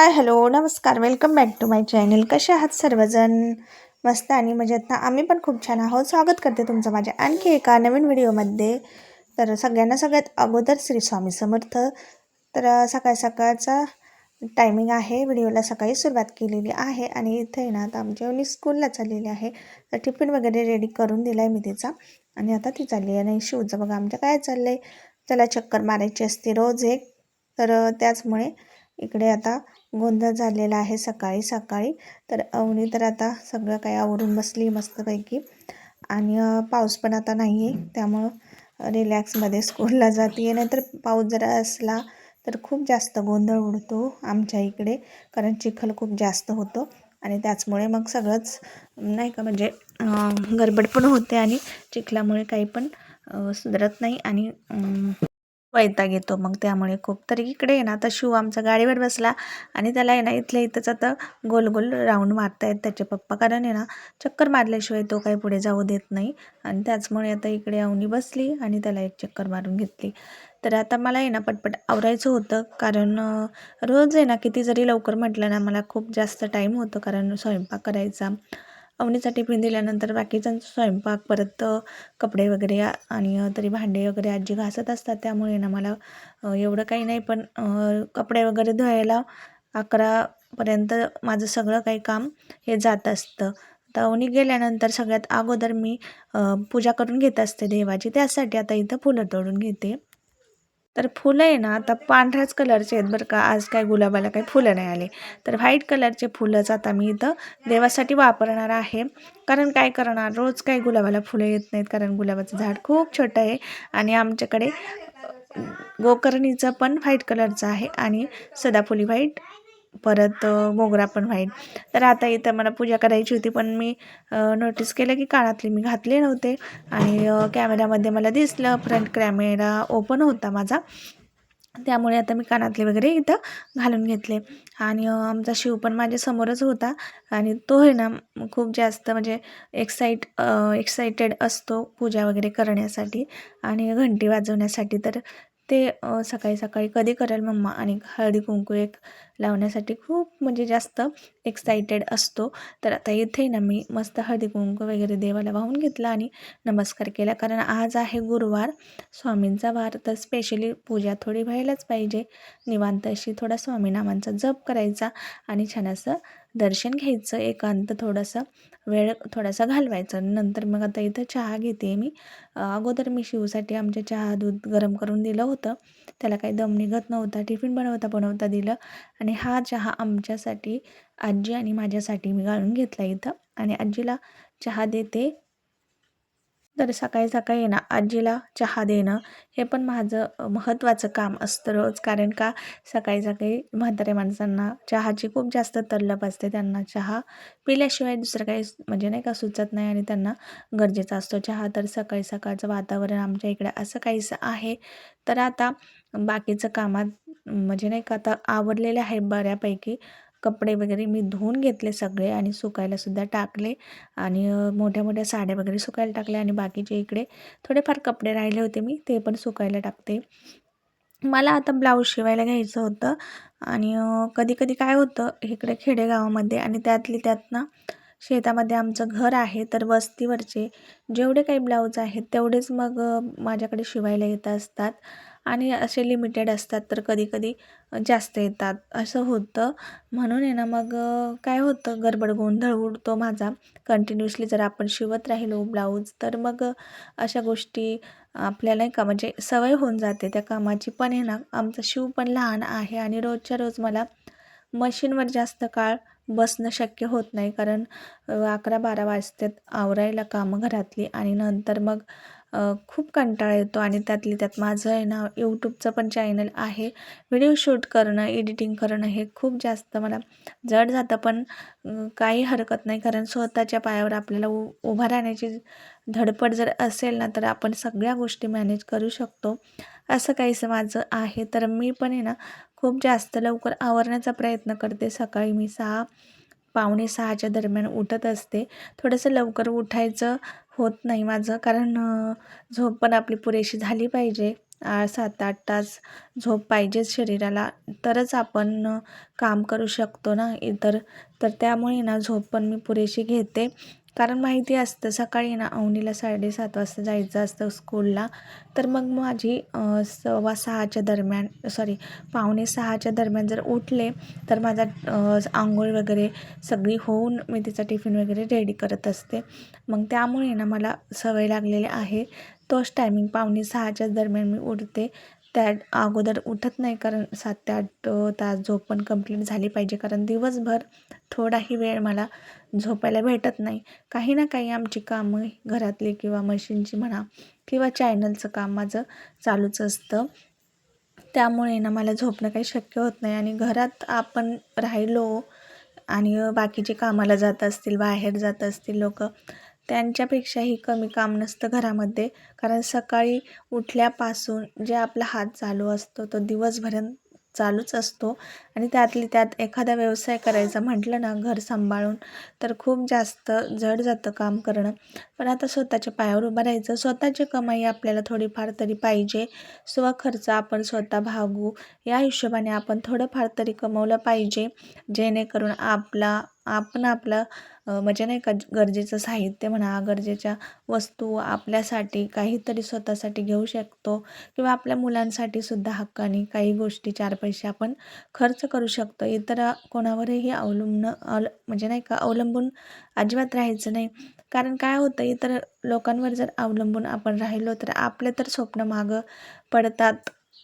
हाय hello नमस्कार welcome back to my channel. कसे आहात सर्वजण? मस्त आणि मजेत ना? आम्ही पण खूप छान आहोत. स्वागत करते तुमचं माझ्या आणखी एका नवीन व्हिडिओमध्ये. तर सगळ्यांना सगळ्यात अगोदर श्री स्वामी समर्थ. तर सकाळ सकाळचा टायमिंग आहे. व्हिडिओला सकाळी सुरुवात केलेली आहे आणि इथे ना आता आमच्या मुली स्कूलला चाललेली आहे. तर टिफिन वगैरे रेडी करून दिला आहे मी तिचा आणि आता ती चालली आहे. आणि शिवचं बघा आमच्या काय चाललं आहे, त्याला चक्कर मारायची असते रोज एक. तर त्याचमुळे इकडे आता गोंधळ झालेला आहे सकाळी सकाळी. तर अवनी तर आता सगळं काही आवरून बसली मस्तपैकी. आणि पाऊस पण आता नाही आहे, त्यामुळं रिलॅक्समध्ये स्कूलला जाते आहे. नाहीतर पाऊस जरा असला तर खूप जास्त गोंधळ उडतो आमच्या इकडे, कारण चिखल खूप जास्त होतो. आणि त्याचमुळे मग सगळंच नाही का म्हणजे गडबड पण होते आणि चिखलामुळे काही पण सुधरत नाही आणि वैताग येतो मग त्यामुळे खूप. तर इकडे आहे ना आता शिव आमचा गाडीवर बसला आणि त्याला आहे ना इथल्या इथंच आता गोल गोल राऊंड मारतायत त्याचे पप्पा, कारण आहे ना चक्कर मारल्याशिवाय तो काही पुढे जाऊ देत नाही. आणि त्याचमुळे आता इकडे अवनी बसली आणि त्याला एक चक्कर मारून घेतली. तर आता मला आहे ना पटपट आवरायचं होतं, कारण रोज आहे ना किती जरी लवकर म्हटलं ना मला खूप जास्त टाईम होतो, कारण स्वयंपाक करायचा, अवनीचा टिफिन दिल्यानंतर बाकीच्यांचा स्वयंपाक, परत कपडे वगैरे आणि तरी भांडे वगैरे आजी घासत असतात. त्यामुळे ना मला एवढं काही नाही, पण कपडे वगैरे धुवायला 11पर्यंत माझं सगळं काही काम हे जात असतं. तर अवनी गेल्यानंतर सगळ्यात अगोदर मी पूजा करून घेत असते देवाची. त्यासाठी आता इथं फुलं तोडून घेते. तर फुलं आहे ना आता पांढऱ्याच कलरचे आहेत बरं का, आज काय गुलाबाला काही फुलं नाही आले. तर व्हाईट कलरचे फुलंच आता मी इथं देवासाठी वापरणार आहे. कारण काय करणार, रोज काही गुलाबाला फुलं येत नाहीत, कारण गुलाबाचं झाड खूप छोटं आहे. आणि आमच्याकडे गोकर्णीचं पण व्हाईट कलरचं आहे आणि सदाफुली व्हाईट, परत मोगरा पण व्हाईट. तर आता इथं मला पूजा करायची होती, पण मी नोटीस केलं की कानातले मी घातले नव्हते. आणि कॅमेऱ्यामध्ये मला दिसलं फ्रंट कॅमेरा ओपन होता माझा, त्यामुळे आता मी कानातले वगैरे इथं घालून घेतले. आणि आमचा शिव पण माझ्यासमोरच होता आणि तो आहे ना खूप जास्त म्हणजे एक्साइटेड असतो पूजा वगैरे करण्यासाठी आणि घंटी वाजवण्यासाठी. तर ते सकाळी सकाळी कधी करेल मम्मा, आणि हळदी कुंकू एक लावण्यासाठी खूप म्हणजे जास्त एक्साइटेड असतो. तर आता इथे ना मी मस्त हळदी कुंकू वगैरे देवाला वाहून घेतला आणि नमस्कार केला, कारण आज आहे गुरुवार, स्वामींचा वार. तर स्पेशली पूजा थोडी व्हायलाच पाहिजे, निवांत अशी थोडा स्वामीनामांचा जप करायचा आणि छान असं दर्शन घ्यायचं, एकांत थोडंसं वेळ थोडासा घालवायचं. नंतर मग आता इथं चहा घेते मी. अगोदर मी शिवसाठी आमच्या चहा दूध गरम करून दिलं होतं, त्याला काही दम निघत नव्हता, टिफिन बनवता दिलं. आणि हा चहा आमच्यासाठी, आजी आणि माझ्यासाठी मी गाळून घेतला इथं आणि आजीला चहा देते. तर सकाळी सकाळी ना आजीला चहा देणं हे पण माझं महत्त्वाचं काम असतं रोज, कारण का सकाळी सकाळी म्हाताऱ्या माणसांना चहाची खूप जास्त तलप असते, त्यांना चहा पिल्याशिवाय दुसरं काही म्हणजे नाही का सुचत नाही आणि त्यांना गरजेचा असतो चहा. तर सकाळी सकाळचं वातावरण आमच्या इकडे असं काहीसं आहे. तर आता बाकीचं कामात म्हणजे नाही का आता आवडलेले आहे बऱ्यापैकी. कपडे वगैरे मी धुवून घेतले सगळे आणि सुकायलासुद्धा टाकले आणि मोठ्या मोठ्या साड्या वगैरे सुकायला टाकल्या आणि बाकीचे इकडे थोडेफार कपडे राहिले होते, मी ते पण सुकायला टाकते. मला आता ब्लाऊज शिवायला घ्यायचं होतं आणि कधी कधी काय होतं इकडे खेडेगावामध्ये आणि त्यातली त्यात ना शेतामध्ये आमचं घर आहे, तर वस्तीवरचे जेवढे काही ब्लाऊज आहेत तेवढेच मग माझ्याकडे शिवायला येत असतात आणि असे लिमिटेड असतात, तर कधी कधी जास्त येतात असं होतं. म्हणून आहे ना मग काय होतं, गडबड गोंधळ उडतो माझा कंटिन्युअसली जर आपण शिवत राहिलो ब्लाऊज, तर मग अशा गोष्टी आपल्याला नाही का म्हणजे सवय होऊन जाते त्या कामाची. पण आहे ना आमचा शिव पण लहान आहे आणि रोजच्या रोज मला मशीनवर जास्त काळ बसणं शक्य होत नाही, कारण 11-12 वाजतात आवरायला कामं घरातली आणि नंतर मग खूप कंटाळा येतो. आणि त्यातली त्यात माझं आहे ना यूट्यूबचं पण चॅनल आहे, व्हिडिओ शूट करणं, एडिटिंग करणं हे खूप जास्त मला जड जातं. पण काही हरकत नाही, कारण स्वतःच्या पायावर आपल्याला उभा राहण्याची धडपड जर असेल ना तर आपण सगळ्या गोष्टी मॅनेज करू शकतो, असं काहीसं माझं आहे. तर मी पण आहे ना खूप जास्त लवकर आवरण्याचा प्रयत्न करते. सकाळी मी 6, पावणे 6च्या दरम्यान उठत असते. थोडंसं लवकर उठायचं होत नाही माझं, कारण झोप पण आपली पुरेशी झाली पाहिजे. 7-8 तास झोप पाहिजेच शरीराला, तरच आपण काम करू शकतो ना इतर. तर त्यामुळे ना झोप पण मी पुरेशी घेते. कारण माहिती असतं सकाळी ना अवनीला 7:30 वाजता जायचं असतं स्कूलला. तर मग माझी 6:15च्या दरम्यान, सॉरी 5:45च्या दरम्यान जर उठले तर माझा अंघोळ वगैरे सगळी होऊन मी तिचा टिफिन वगैरे रेडी करत असते. मग त्यामुळे ना मला सवय लागलेली आहे. तोच टायमिंग 5:45च्याच दरम्यान मी उठते. त्या अगोदर उठत नाही, कारण 7 ते 8 तास झोप पण कंप्लीट झाली पाहिजे. कारण दिवसभर थोडाही वेळ मला झोपायला भेटत नाही. काही ना काही आमची कामं घरातली किंवा मशीनची म्हणा किंवा चॅनलचं काम माझं चालूच असतं. त्यामुळे ना मला झोपणं काही शक्य होत नाही. आणि घरात आपण राहिलो आणि बाकीचे कामाला जात असतील, बाहेर जात असतील लोकं, त्यांच्यापेक्षाही कमी काम नसतं घरामध्ये. कारण सकाळी उठल्यापासून जे आपला हात चालू असतो तो दिवसभर चालूच असतो. आणि त्यातली त्यात एखादा व्यवसाय करायचा म्हटलं ना घर सांभाळून, तर खूप जास्त जड जातं काम करणं. पण आता स्वतःच्या पायावर उभं राहायचं, स्वतःची कमाई आपल्याला थोडीफार तरी पाहिजे. स्वखर्च आपण स्वतः भागू या हिशोबाने आपण थोडंफार तरी कमवलं पाहिजे, जेणेकरून आपण आपलं म्हणजे नाही का गरजेचं साहित्य म्हणा, गरजेच्या वस्तू आपल्यासाठी काहीतरी स्वतःसाठी घेऊ शकतो. किंवा आपल्या मुलांसाठी सुद्धा हक्काने काही गोष्टी 4 पैसे आपण खर्च करू शकतो. इतर कोणावरही म्हणजे नाही का अवलंबून अजिबात राहायचं नाही. कारण काय होतं, इतर लोकांवर जर अवलंबून आपण राहिलो तर आपले तर स्वप्न मागं पडतात.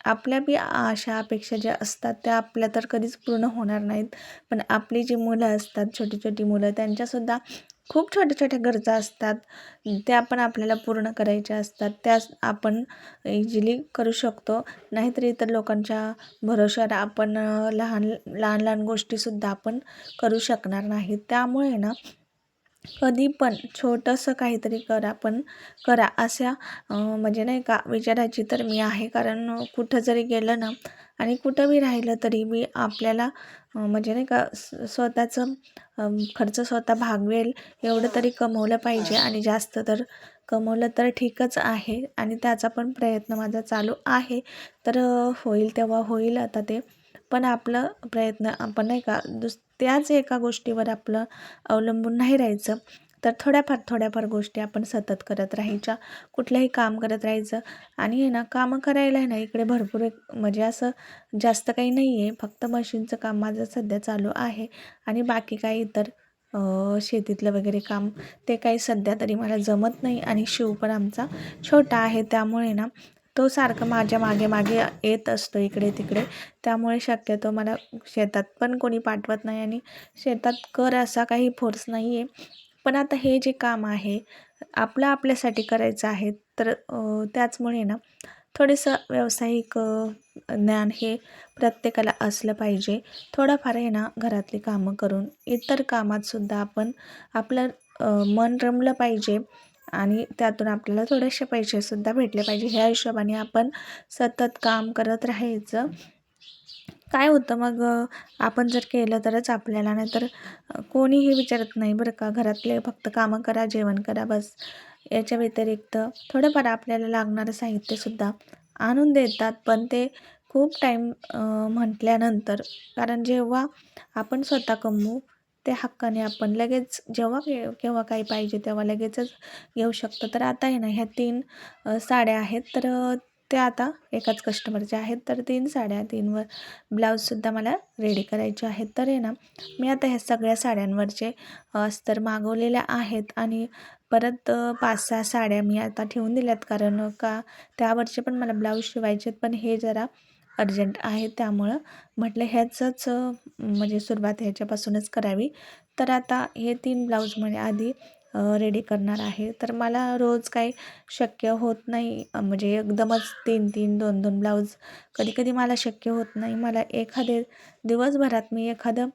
आपल्या बी आशा अपेक्षा ज्या असतात त्या आपल्या तर कधीच पूर्ण होणार नाहीत. पण आपली जी मुलं असतात, छोटी छोटी मुलं, त्यांच्यासुद्धा खूप छोट्या छोट्या गरजा असतात. त्या पण आपल्याला पूर्ण करायच्या असतात. त्या आपण इझिली करू शकतो. नाहीतर इतर लोकांच्या भरोश्यावर आपण लहान लहान गोष्टीसुद्धा आपण करू शकणार नाही. त्यामुळे ना कधी पण छोटंसं काहीतरी करा अशा म्हणजे नाही का विचारायची तर मी आहे. कारण कुठं जरी गेलं ना आणि कुठं बी राहिलं तरी मी आपल्याला म्हणजे नाही का स्वतःचं खर्च स्वतः भागवेल एवढं तरी कमवलं पाहिजे. आणि जास्त तर कमवलं तर ठीकच आहे. आणि त्याचा पण प्रयत्न माझा चालू आहे. तर होईल तेव्हा होईल आता ते. पण आपलं प्रयत्न आपण नाही का त्याच एका गोष्टीवर आपलं अवलंबून नाही राहायचं. तर थोड्याफार गोष्टी आपण सतत करत राहायच्या. कुठलंही काम करत राहायचं. आणि आहे ना कामं करायला आहे ना इकडे भरपूर म्हणजे असं जास्त काही नाही आहे. फक्त मशीनचं काम माझं सध्या चालू आहे. आणि बाकी काही इतर शेतीतलं वगैरे काम ते काही सध्या तरी मला जमत नाही. आणि शिव पण आमचा छोटा आहे, त्यामुळे ना तो सारखं माझ्या मागे मागे येत असतो इकडे तिकडे. त्यामुळे शक्यतो मला शेतात पण कोणी पाठवत नाही. आणि शेतात कर असा काही फोर्स नाही आहे. पण आता हे जे काम आहे आपल्यासाठी करायचं आहे. तर त्याचमुळे ना थोडंसं व्यावसायिक ज्ञान हे प्रत्येकाला असलं पाहिजे. थोडंफार आहे ना घरातली कामं करून इतर कामातसुद्धा आपण आपलं मन रमलं पाहिजे. आणि त्यातून आपल्याला थोडेसे पैसेसुद्धा भेटले पाहिजे. ह्या हिशोबाने आपण सतत काम करत राहायचं. काय होतं मग आपण जर केलं तरच आपल्याला, नाही तर कोणीही विचारत नाही बरं का. घरातले फक्त कामं करा, जेवण करा, बस. याच्या व्यतिरिक्त थोडंफार आपल्याला लागणारं साहित्यसुद्धा आणून देतात. पण ते खूप टाईम म्हटल्यानंतर, कारण जेव्हा आपण स्वतः कमवू ते हक्काने आपण लगेच केव्हा काही पाहिजे तेव्हा लगेचच घेऊ शकतो. तर आता आहे ना ह्या 3 साड्या आहेत. तर त्या आता एकाच कस्टमरच्या आहेत. तर 3 साड्या, 3वर ब्लाऊजसुद्धा मला रेडी करायचे आहेत. तर आहे ना मी आता ह्या सगळ्या साड्यांवरचे अस्तर मागवलेल्या आहेत. आणि परत 5-6 साड्या मी आता ठेवून दिल्यात. कारण का त्यावरचे पण मला ब्लाऊज शिवायचे आहेत. पण हे जरा अर्जंट आहे, त्यामुळं म्हटलं ह्याचंच म्हणजे सुरुवात ह्याच्यापासूनच करावी. तर आता हे 3 ब्लाऊज म्हणजे आधी रेडी करणार आहे. तर मला रोज काही शक्य होत नाही. म्हणजे एकदमच 3-3, 2-2 ब्लाऊज कधी मला शक्य होत नाही. मला दिवसभरात मी एखादं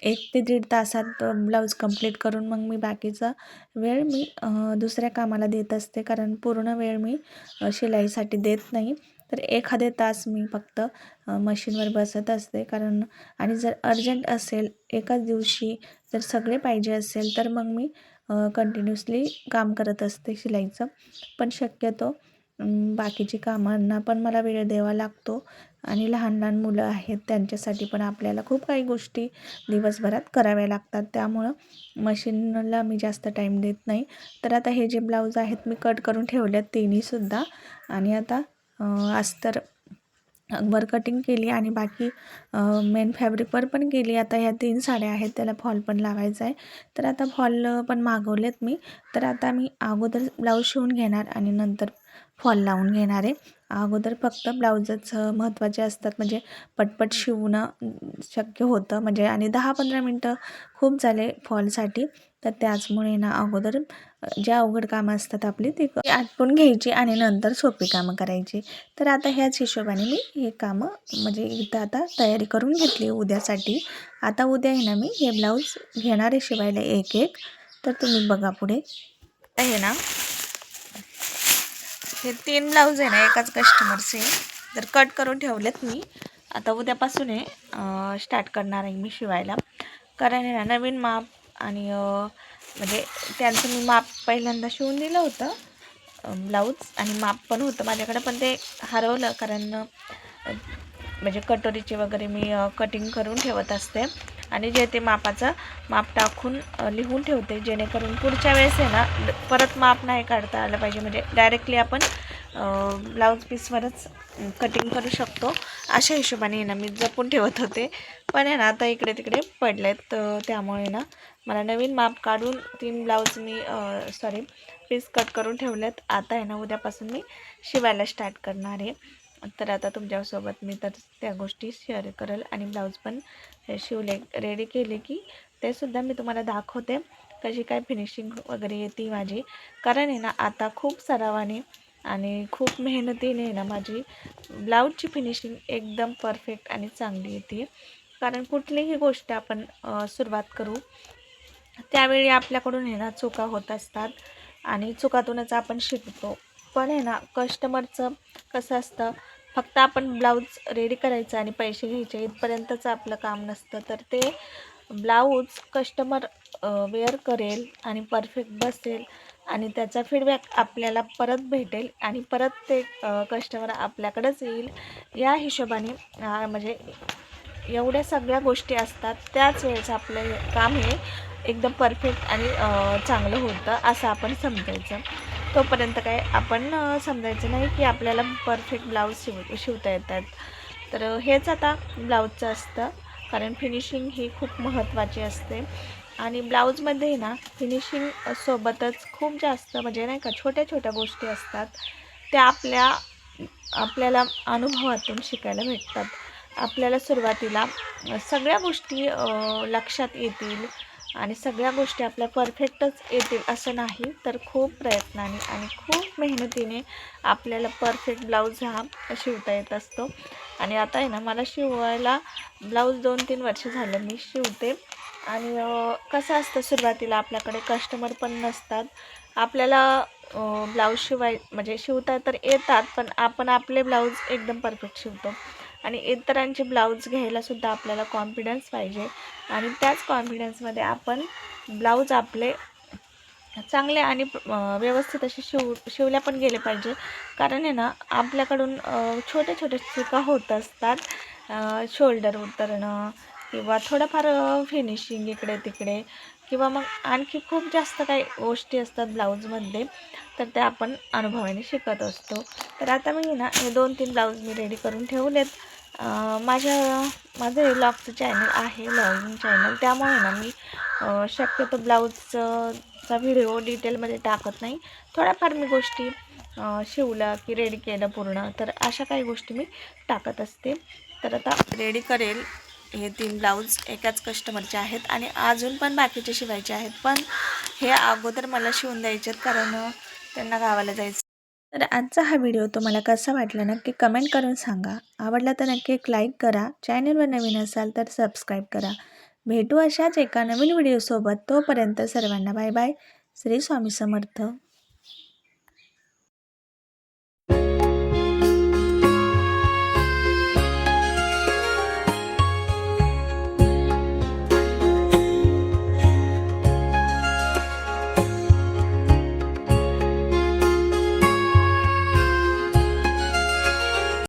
1 ते 1.5 तासात ब्लाऊज कंप्लीट करून मग मी बाकीचा वेळ मी दुसऱ्या कामाला देत असते. कारण पूर्ण वेळ मी शिलाईसाठी देत नाही. तर एखादे तास मी फक्त मशीनवर बसत असते. कारण आणि जर अर्जंट असेल, एकाच दिवशी जर सगळे पाहिजे असेल, तर मग मी कंटिन्युअसली काम करत असते शिलाईचं. पण शक्यतो बाकीची कामांना पण मला वेळ द्यावा लागतो आणि लहान लहान मुलं आहेत त्यांच्यासाठी पण आपल्याला खूप काही गोष्टी दिवसभरात कराव्या लागतात. त्यामुळं मशीनला मी जास्त टाईम देत नाही. तर आता हे जे ब्लाऊज आहेत मी कट करून ठेवलेत तिन्हीसुद्धा. आणि आता अस्तर वर कटिंग केली आणि बाकी मेन फॅब्रिकवर पण केली. आता ह्या 3 साड्या आहेत त्याला फॉल पण लावायचा आहे. तर आता फॉल पण मागवलेत मी. तर आता मी अगोदर ब्लाऊज शिवून घेणार आणि नंतर फॉल लावून घेणार आहे. अगोदर फक्त ब्लाऊजच महत्त्वाचे असतात, म्हणजे पटपट शिवणं शक्य होतं म्हणजे. आणि 10-15 मिनटं खूप झाले फॉलसाठी. तर त्याचमुळे ना अगोदर जे अवघड कामं असतात आपली ती आटपून घ्यायची आणि नंतर सोपी कामं करायची. तर आता ह्याच हिशोबाने मी हे कामं म्हणजे इथं आता तयारी करून घेतली उद्यासाठी. आता उद्या आहे ना मी हे ब्लाऊज घेणार आहे शिवायला एक एक. तर तुम्ही बघा पुढे. आहे ना हे 3 ब्लाऊज आहे ना एकाच कस्टमरचे, तर कट करून ठेवलेत मी. आता उद्यापासून स्टार्ट करणार आहे मी शिवायला. कारण आहे ना नवीन माप आणि म्हणजे त्यांचं मी माप पहिल्यांदा शिवून दिलं होतं ब्लाऊज आणि माप पण होतं माझ्याकडे, पण ते हरवलं. कारण म्हणजे कटोरीचे वगैरे मी कटिंग करून ठेवत असते आणि जे ते मापाचं माप टाकून लिहून ठेवते, जेणेकरून पुढच्या वेळेस आहे ना परत माप नाही काढता आलं पाहिजे. म्हणजे डायरेक्टली आपण ब्लाऊज पीसवरच कटिंग करू शकतो, अशा हिशोबाने आहे ना मी जपून ठेवत होते. पण आहे ना आता इकडे तिकडे पडलेत, त्यामुळे ना मला नवीन माप काढून 3 ब्लाऊज मी पीस कट करून ठेवलेत. आता आहे ना उद्यापासून मी शिवायला स्टार्ट करणार आहे. तर आता तुमच्यासोबत मी तर त्या गोष्टी शेअर करेल आणि ब्लाऊज पण शिवले रेडी केले की ते सुद्धा मी तुम्हाला दाखवते कशी काय फिनिशिंग वगैरे येते माझी. कारण आहे ना आता खूप सरावाने आणि खूप मेहनतीने ना माझी ब्लाऊजची फिनिशिंग एकदम परफेक्ट आणि चांगली येते. कारण कुठलीही गोष्ट आपण सुरुवात करू त्यावेळी आपल्याकडून आहे ना चुका होत असतात आणि चुकातूनच आपण शिकतो. पण आहे ना कस्टमरचं कसं असतं, फक्त आपण ब्लाऊज रेडी करायचं आणि पैसे घ्यायचे इथपर्यंतच आपलं काम नसतं. तर ते ब्लाऊज कस्टमर वेअर करेल आणि परफेक्ट बसेल आणि त्याचा फीडबॅक आपल्याला परत भेटेल आणि परत ते कस्टमर आपल्याकडेच येईल, या हिशोबाने म्हणजे एवढ्या सगळ्या गोष्टी असतात. त्याच वेळेस आपलं काम हे एकदम परफेक्ट आणि चांगलं होतं असं आपण समजायचं. तोपर्यंत काय आपण समजायचं नाही की आपल्याला परफेक्ट ब्लाऊज शिवता येतात. तर हेच आता ब्लाऊजचं असतं. कारण फिनिशिंग ही खूप महत्त्वाची असते आणि ब्लाऊजमध्ये ना फिनिशिंग सोबतच खूप जास्त म्हणजे नाही का छोट्या छोट्या गोष्टी असतात त्या आपल्याला अनुभवातून शिकायला भेटतात. आपल्याला सुरुवातीला सगळ्या गोष्टी लक्षात येतील आणि सगळ्या गोष्टी आपल्या परफेक्टच येतील असं नाही, तर खूप प्रयत्नाने आणि खूप मेहनतीने आपल्याला परफेक्ट ब्लाऊज हा शिवता येत असतो. आणि आता आहे ना मला शिवायला ब्लाऊज 2-3 वर्ष झालं मी शिवते. आणि कसं असतं सुरुवातीला आपल्याकडे कस्टमर पण नसतात. आपल्याला ब्लाऊज म्हणजे शिवता तर येतात, पण आपण आपले ब्लाऊज एकदम परफेक्ट शिवतो आणि इतरांचे ब्लाऊज घ्यायलासुद्धा आपल्याला कॉन्फिडन्स पाहिजे आणि त्याच कॉन्फिडन्समध्ये आपण ब्लाऊज आपले चांगले आणि व्यवस्थित असे शिवल्या पण गेले पाहिजे. कारण आहे ना आपल्याकडून छोट्या छोट्या चुका होत असतात. शोल्डर उतरणं किंवा थोडंफार फिनिशिंग इकडे तिकडे किंवा मग आणखी खूप जास्त काही गोष्टी असतात ब्लाऊजमध्ये, तर त्या आपण अनुभवाने शिकत असतो. तर आता मी ना हे 2-3 ब्लाऊज मी रेडी करून ठेवलेत. माझं हे ब्लॉगचं चॅनल आहे, ब्लॉगिंग चॅनल, त्यामुळे ना मी शक्यतो ब्लाऊजचा व्हिडिओ डिटेलमध्ये टाकत नाही. थोड्याफार मी गोष्टी शिवलं की रेडी केलं पूर्ण, तर अशा काही गोष्टी मी टाकत असते. तर आता रेडी करेल हे 3 ब्लाऊज एकाच कस्टमरचे आहेत आणि अजून पण बाकीचे शिवायचे आहेत, पण हे अगोदर मला शिवून द्यायचे आहेत कारण त्यांना गावाला जायचं. तर आजचा हा व्हिडिओ तुम्हाला कसा वाटला नक्की कमेंट करून सांगा. आवडला तर नक्की एक लाईक करा. चॅनलवर नवीन असाल तर सबस्क्राईब करा. भेटू अशाच एका नवीन व्हिडिओसोबत. तोपर्यंत सर्वांना बाय बाय. श्री स्वामी समर्थ.